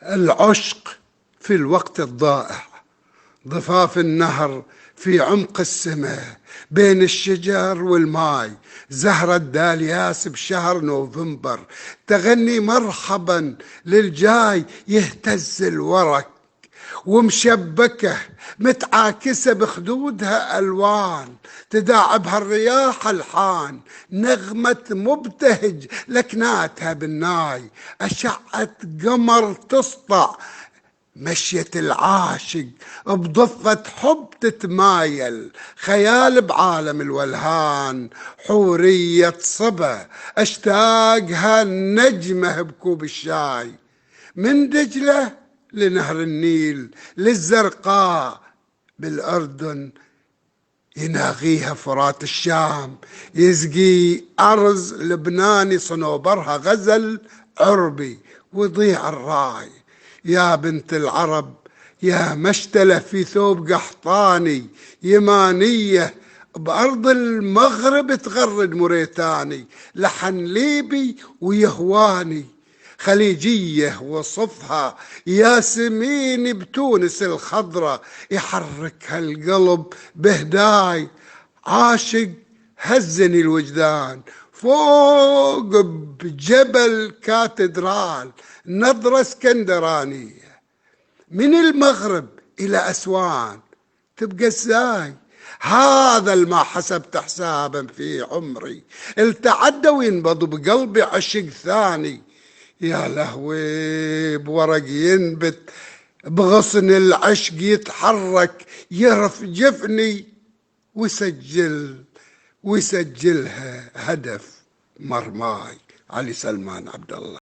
العشق في الوقت الضائع، ضفاف النهر في عمق السماء، بين الشجر والماي، زهرة دالياس بشهر نوفمبر، تغني مرحبا للجاي، يهتز الورق ومشبكة متعاكسة بخدودها ألوان، تداعبها الرياح الحان، نغمة مبتهج لكناتها بالناي، أشعة قمر تسطع، مشية العاشق بضفة حب تتمايل، خيال بعالم الولهان، حورية صبا اشتاقها النجمة بكوب الشاي، من دجلة لنهر النيل للزرقاء بالأردن، يناغيها فرات الشام، يسقي أرز لبناني صنوبرها غزل عربي، ويضيع الراي. يا بنت العرب يا مشتلة في ثوب قحطاني، يمانية بأرض المغرب تغرد موريتاني، لحن ليبي ويهواني، خليجية وصفها ياسمين بتونس الخضرة، يحركها القلب بهداي، عاشق هزني الوجدان، فوق بجبل كاتدرال، نظرة اسكندرانية، من المغرب إلى أسوان، تبقى ازاي؟ هذا الما حسبت حسابا في عمري، التعدى وينبض بقلبي عشق ثاني، يا لهوي بورق ينبت بغصن العشق يتحرك، يرف جفني ويسجلها هدف مرماي. علي سلمان عبد الله.